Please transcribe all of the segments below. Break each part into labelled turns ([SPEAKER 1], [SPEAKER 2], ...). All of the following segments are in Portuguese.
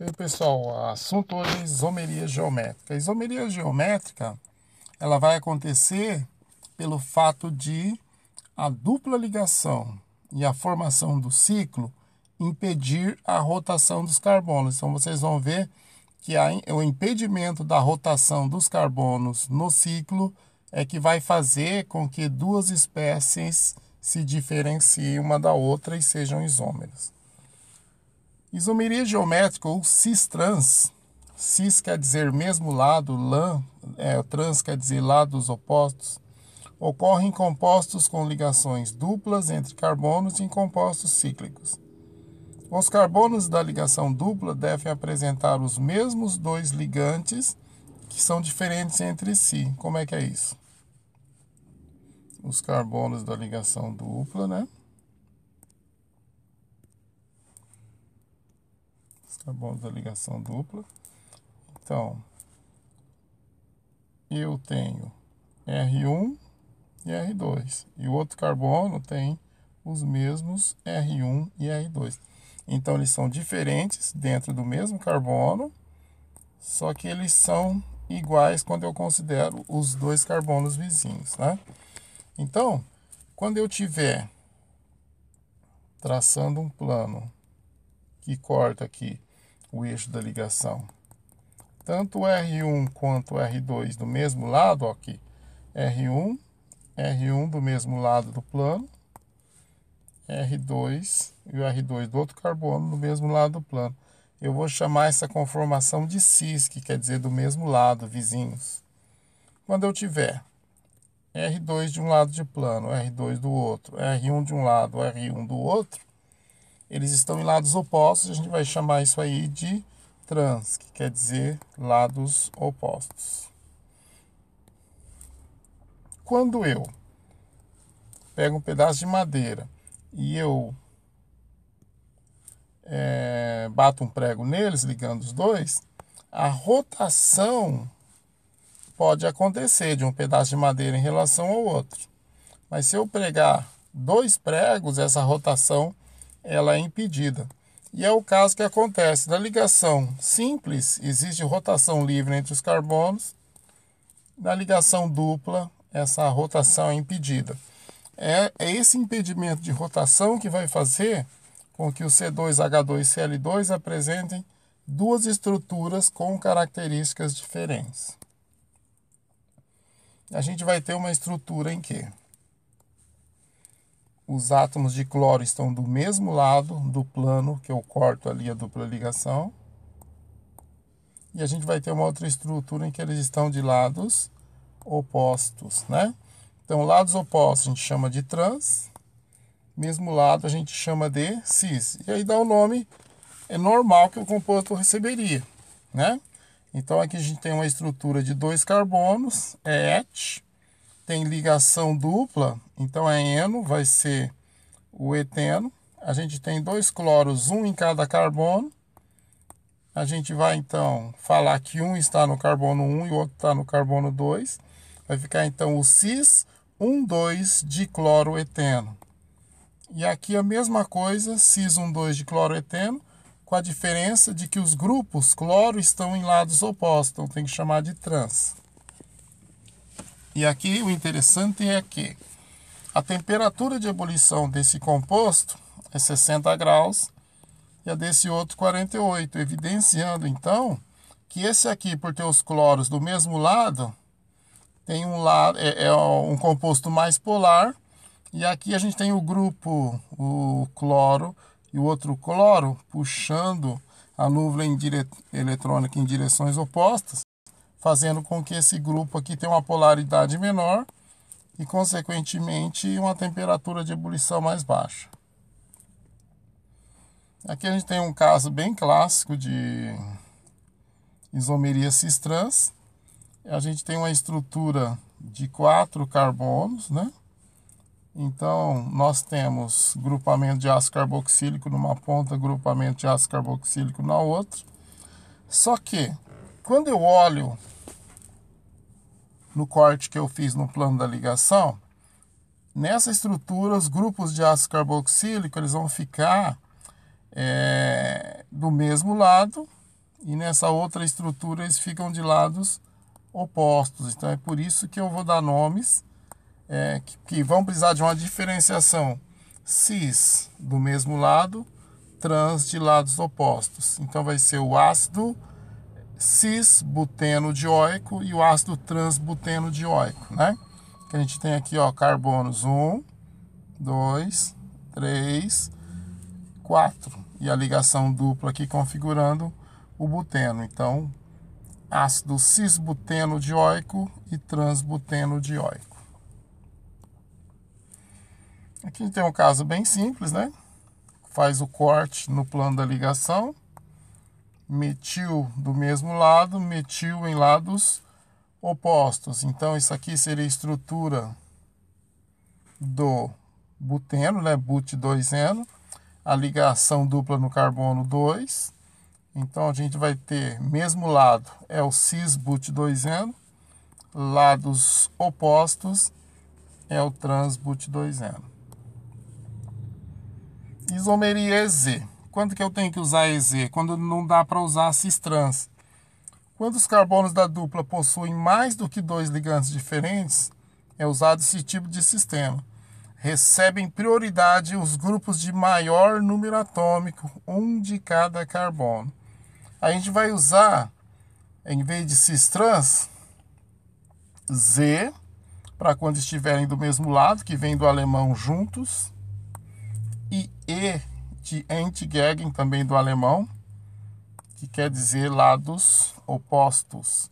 [SPEAKER 1] E aí, pessoal, o assunto hoje é isomeria geométrica. A isomeria geométrica, ela vai acontecer pelo fato de a dupla ligação e a formação do ciclo impedir a rotação dos carbonos. Então vocês vão ver que o impedimento da rotação dos carbonos no ciclo é que vai fazer com que duas espécies se diferenciem uma da outra e sejam isômeras. Isomeria geométrica ou cis-trans, cis quer dizer mesmo lado, trans quer dizer lados opostos, ocorre em compostos com ligações duplas entre carbonos e em compostos cíclicos. Os carbonos da ligação dupla devem apresentar os mesmos dois ligantes que são diferentes entre si. Como é que é isso? Os carbonos da ligação dupla, né? Carbonos da ligação dupla. Então, eu tenho R1 e R2. E o outro carbono tem os mesmos R1 e R2. Então, eles são diferentes dentro do mesmo carbono, só que eles são iguais quando eu considero os dois carbonos vizinhos, né? Então, quando eu tiver traçando um plano que corta aqui o eixo da ligação, tanto o R1 quanto o R2 do mesmo lado, ó, aqui, R1 do mesmo lado do plano, R2 e o R2 do outro carbono do mesmo lado do plano. Eu vou chamar essa conformação de cis, que quer dizer do mesmo lado, vizinhos. Quando eu tiver R2 de um lado de plano, R2 do outro, R1 de um lado, R1 do outro, eles estão em lados opostos, a gente vai chamar isso aí de trans, que quer dizer lados opostos. Quando eu pego um pedaço de madeira e eu bato um prego neles, ligando os dois, a rotação pode acontecer de um pedaço de madeira em relação ao outro. Mas se eu pregar dois pregos, essa rotação ela é impedida. E é o caso que acontece. Na ligação simples, existe rotação livre entre os carbonos. Na ligação dupla, essa rotação é impedida. É esse impedimento de rotação que vai fazer com que o C2H2Cl2 apresentem duas estruturas com características diferentes. A gente vai ter uma estrutura em que os átomos de cloro estão do mesmo lado do plano que eu corto ali a dupla ligação. E a gente vai ter uma outra estrutura em que eles estão de lados opostos, né? Então, lados opostos a gente chama de trans, mesmo lado a gente chama de cis. E aí dá o nome normal que o composto receberia, né? Então, aqui a gente tem uma estrutura de dois carbonos, é et, tem ligação dupla, então é eno, vai ser o eteno. A gente tem dois cloros, um em cada carbono. A gente vai então falar que um está no carbono 1 e o outro está no carbono 2. Vai ficar então o cis 1,2 de cloroeteno. E aqui a mesma coisa, cis 1,2 de cloroeteno, com a diferença de que os grupos cloro estão em lados opostos, então tem que chamar de trans. E aqui o interessante é que a temperatura de ebulição desse composto é 60 graus e a desse outro 48, evidenciando então que esse aqui, por ter os cloros do mesmo lado, tem um lado, é um composto mais polar, e aqui a gente tem o grupo, o cloro e o outro cloro puxando a nuvem eletrônica em direções opostas, fazendo com que esse grupo aqui tenha uma polaridade menor e, consequentemente, uma temperatura de ebulição mais baixa. Aqui a gente tem um caso bem clássico de isomeria cis-trans. A gente tem uma estrutura de 4 carbonos, né? Então, nós temos grupamento de ácido carboxílico numa ponta, grupamento de ácido carboxílico na outra. Só que, quando eu olho no corte que eu fiz no plano da ligação, nessa estrutura, os grupos de ácido carboxílico eles vão ficar do mesmo lado, e nessa outra estrutura eles ficam de lados opostos. Então é por isso que eu vou dar nomes que vão precisar de uma diferenciação cis do mesmo lado, trans de lados opostos. Então vai ser o ácido cis-buteno dioico e o ácido trans-buteno dioico, né? Que a gente tem aqui, ó, carbonos 1, 2, 3, 4. E a ligação dupla aqui configurando o buteno. Então, ácido cis-buteno dioico e trans-buteno dioico. Aqui a gente tem um caso bem simples, né? Faz o corte no plano da ligação. Metil do mesmo lado, metil em lados opostos. Então, isso aqui seria a estrutura do buteno, né? But2eno. A ligação dupla no carbono 2. Então, a gente vai ter, mesmo lado, é o cis-but2eno. Lados opostos é o trans-but2eno. Isomeria EZ. Quando que eu tenho que usar EZ? Quando não dá para usar cis-trans. Quando os carbonos da dupla possuem mais do que 2 ligantes diferentes, é usado esse tipo de sistema. Recebem prioridade os grupos de maior número atômico, um de cada carbono. A gente vai usar, em vez de cis-trans, Z, para quando estiverem do mesmo lado, que vem do alemão juntos, e E de Entgegen, também do alemão, que quer dizer lados opostos.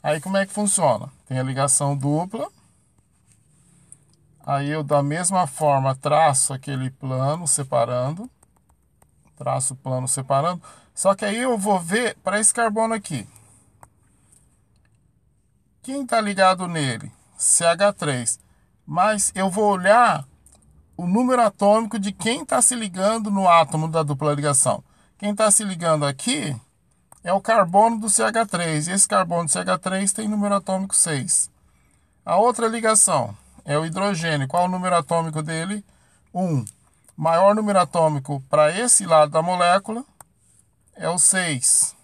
[SPEAKER 1] Aí como é que funciona? Tem a ligação dupla. Aí eu da mesma forma traço aquele plano separando. Traço o plano separando. Só que aí eu vou ver para esse carbono aqui. Quem está ligado nele? CH3. Mas eu vou olhar o número atômico de quem está se ligando no átomo da dupla ligação. Quem está se ligando aqui é o carbono do CH3. E esse carbono do CH3 tem número atômico 6. A outra ligação é o hidrogênio. Qual é o número atômico dele? 1. Maior número atômico para esse lado da molécula é o 6.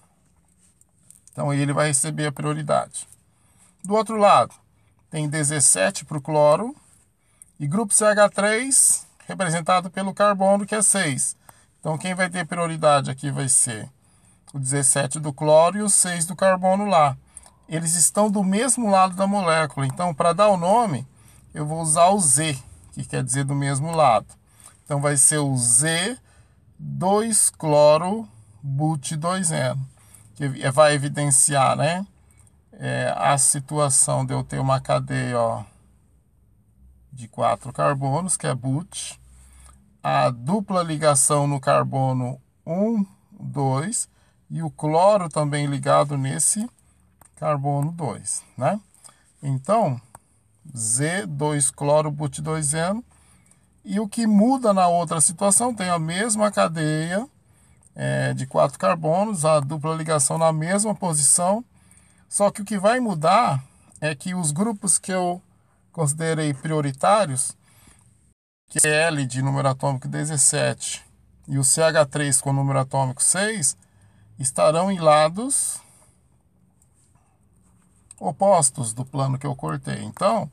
[SPEAKER 1] Então ele vai receber a prioridade. Do outro lado, tem 17 para o cloro. E grupo CH3 representado pelo carbono, que é 6. Então quem vai ter prioridade aqui vai ser o 17 do cloro e o 6 do carbono lá. Eles estão do mesmo lado da molécula. Então, para dar o nome, eu vou usar o Z, que quer dizer do mesmo lado. Então, vai ser o Z2-cloro-but2eno, que vai evidenciar, né, a situação de eu ter uma cadeia, ó, de 4 carbonos, que é but. A dupla ligação no carbono 1, 2, e o cloro também ligado nesse carbono 2, né? Então, Z2-cloro-but2eno. E o que muda na outra situação, tem a mesma cadeia de 4 carbonos, a dupla ligação na mesma posição, só que o que vai mudar é que os grupos que eu considerei prioritários, que é L de número atômico 17 e o CH3 com número atômico 6, estarão em lados opostos do plano que eu cortei. Então,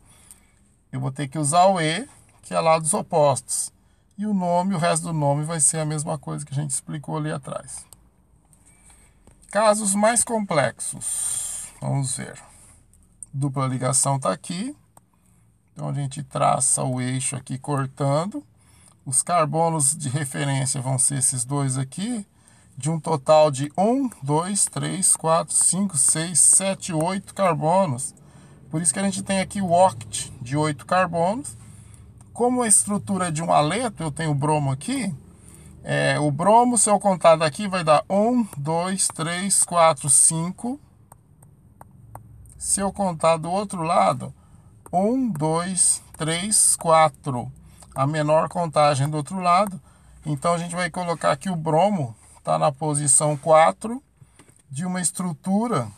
[SPEAKER 1] eu vou ter que usar o E, que é lados opostos. E o nome, o resto do nome vai ser a mesma coisa que a gente explicou ali atrás. Casos mais complexos. Vamos ver. Dupla ligação está aqui. Então, a gente traça o eixo aqui cortando. Os carbonos de referência vão ser esses dois aqui, de um total de 1, 2, 3, 4, 5, 6, 7, 8 carbonos. Por isso que a gente tem aqui o oct de 8 carbonos. Como a estrutura é de um aleto, eu tenho o bromo aqui. O bromo, se eu contar daqui, vai dar 1, 2, 3, 4, 5. Se eu contar do outro lado, 1, 2, 3, 4. A menor contagem do outro lado. Então, a gente vai colocar aqui o bromo, está na posição 4, de uma estrutura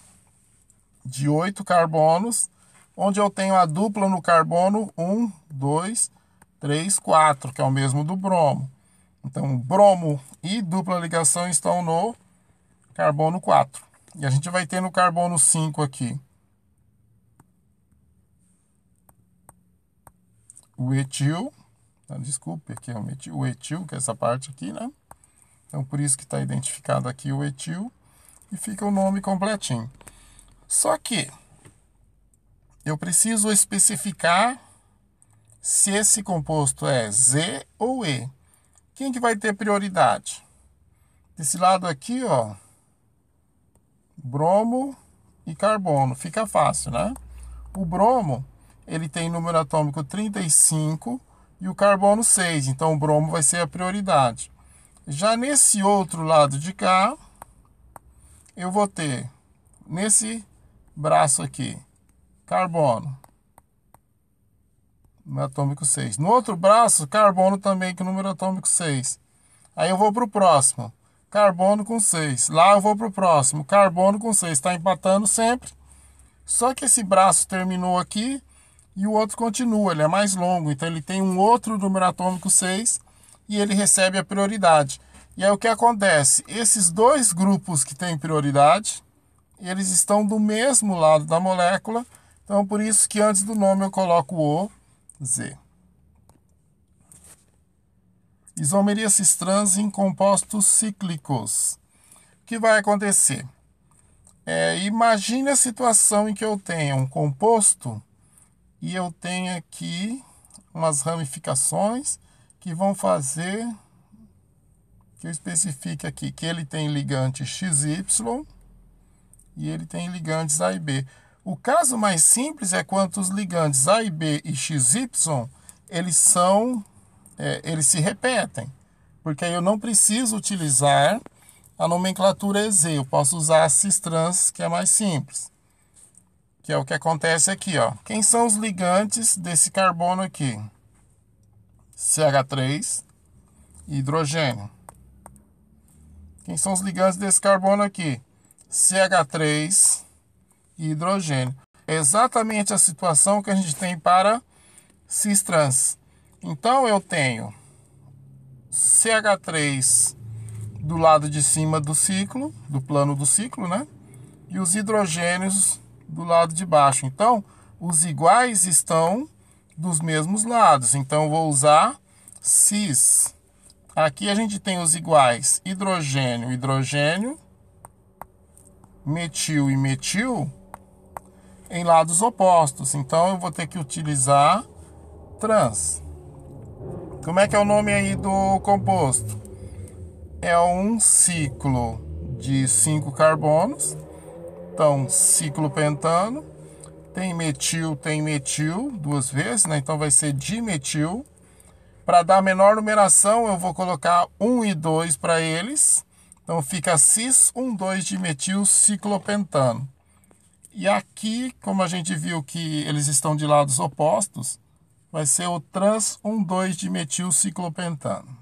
[SPEAKER 1] de 8 carbonos, onde eu tenho a dupla no carbono 1, 2, 3, 4, que é o mesmo do bromo. Então, bromo e dupla ligação estão no carbono 4. E a gente vai ter no carbono 5 aqui o etil. Desculpe, aqui é o etil, que é essa parte aqui, né? Então, por isso que está identificado aqui o etil. E fica o nome completinho. Só que eu preciso especificar se esse composto é Z ou E. Quem que vai ter prioridade? Desse lado aqui, ó, bromo e carbono. Fica fácil, né? O bromo, ele tem número atômico 35 e o carbono 6. Então, o bromo vai ser a prioridade. Já nesse outro lado de cá, eu vou ter, nesse braço aqui, carbono, número atômico 6. No outro braço, carbono também com número atômico 6. Aí eu vou para o próximo, carbono com 6. Lá eu vou para o próximo, carbono com 6. Está empatando sempre. Só que esse braço terminou aqui e o outro continua, ele é mais longo. Então ele tem um outro número atômico 6 e ele recebe a prioridade. E aí o que acontece? Esses dois grupos que têm prioridade, eles estão do mesmo lado da molécula. Então por isso que antes do nome eu coloco o Z. Isomeria cis-trans em compostos cíclicos. O que vai acontecer? Imagine a situação em que eu tenho um composto e eu tenho aqui umas ramificações que vão fazer que eu especifique aqui que ele tem ligante XY e ele tem ligantes A e B. O caso mais simples é quando os ligantes A e B e XY eles se repetem, porque aí eu não preciso utilizar a nomenclatura EZ, eu posso usar a cis-trans, que é mais simples. Que é o que acontece aqui, ó. Quem são os ligantes desse carbono aqui? CH3 e hidrogênio. Quem são os ligantes desse carbono aqui? CH3 e hidrogênio. É exatamente a situação que a gente tem para cis-trans. Então eu tenho CH3 do lado de cima do ciclo, do plano do ciclo, né? E os hidrogênios do lado de baixo. Então, os iguais estão dos mesmos lados. Então, eu vou usar cis. Aqui a gente tem os iguais hidrogênio, hidrogênio, metil e metil em lados opostos. Então, eu vou ter que utilizar trans. Como é que é o nome aí do composto? É um ciclo de 5 carbonos. Então, ciclo pentano. Tem metil duas vezes, né? Então vai ser dimetil. Para dar menor numeração, eu vou colocar 1 e 2 para eles. Então fica cis 1,2 dimetil ciclopentano. E aqui, como a gente viu que eles estão de lados opostos, vai ser o trans 1,2 dimetil ciclopentano.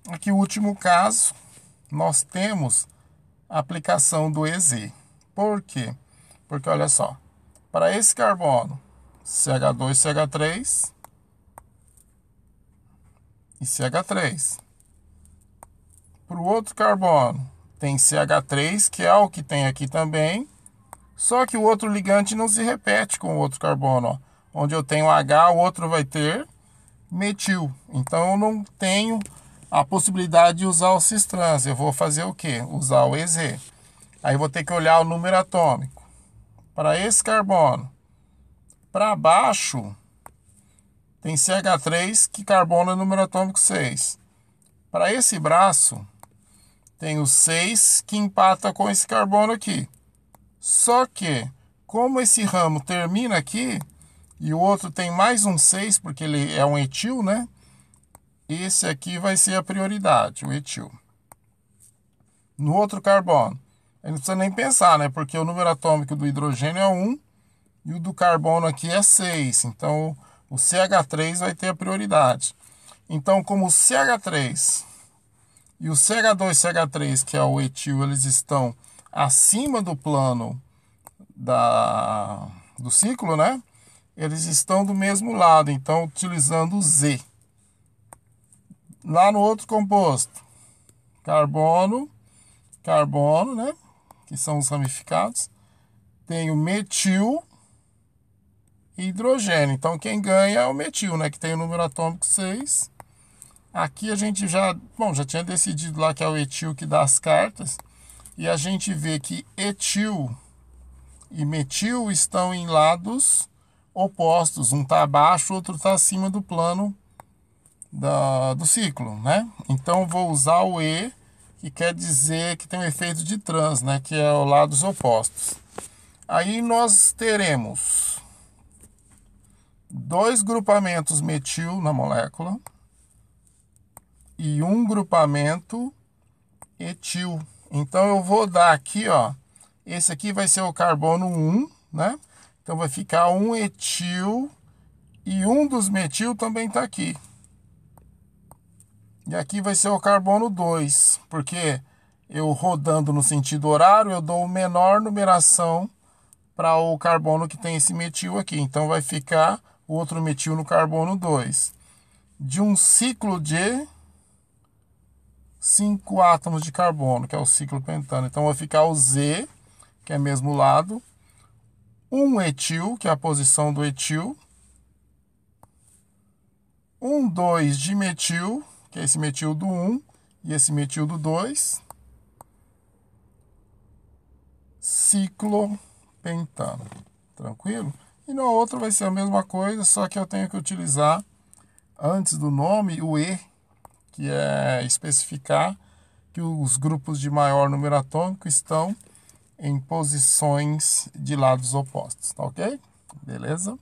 [SPEAKER 1] Aqui o último caso, nós temos a aplicação do EZ. Por quê? Porque olha só, para esse carbono, CH2, CH3 e CH3. Para o outro carbono, tem CH3, que é o que tem aqui também, só que o outro ligante não se repete com o outro carbono. Ó. Onde eu tenho H, o outro vai ter metil. Então eu não tenho a possibilidade de usar o cis-trans. Eu vou fazer o quê? Usar o EZ. Aí eu vou ter que olhar o número atômico. Para esse carbono, para baixo, tem CH3, que carbono é número atômico 6. Para esse braço, tem o 6, que empata com esse carbono aqui. Só que, como esse ramo termina aqui, e o outro tem mais um 6, porque ele é um etil, né? Esse aqui vai ser a prioridade, o etil. No outro carbono, não precisa nem pensar, né? Porque o número atômico do hidrogênio é 1 e o do carbono aqui é 6. Então, o CH3 vai ter a prioridade. Então, como o CH3 e o CH2CH3, que é o etil, eles estão acima do plano do ciclo, né? Eles estão do mesmo lado, então utilizando o Z. Lá no outro composto, carbono, carbono, né? Que são os ramificados. Tenho metil e hidrogênio. Então, quem ganha é o metil, né? Que tem o número atômico 6. Aqui a gente já tinha decidido lá que é o etil que dá as cartas. E a gente vê que etil e metil estão em lados opostos. Um está abaixo, o outro está acima do plano do ciclo, né? Então, vou usar o E, que quer dizer que tem um efeito de trans, né? Que é os lados opostos. Aí nós teremos 2 grupamentos metil na molécula e um grupamento etil. Então eu vou dar aqui, ó, esse aqui vai ser o carbono 1, né? Então vai ficar um etil e um dos metil também está aqui. E aqui vai ser o carbono 2, porque eu rodando no sentido horário, eu dou menor numeração para o carbono que tem esse metil aqui. Então vai ficar o outro metil no carbono 2. De um ciclo de 5 átomos de carbono, que é o ciclo pentano. Então vai ficar o Z, que é mesmo lado, um etil, que é a posição do etil, um 2 de metil, que é esse metil do 1 e esse metil do 2, ciclo pentano. Tranquilo? E na outra vai ser a mesma coisa, só que eu tenho que utilizar, antes do nome, o E, que é especificar que os grupos de maior número atômico estão em posições de lados opostos, tá ok? Beleza?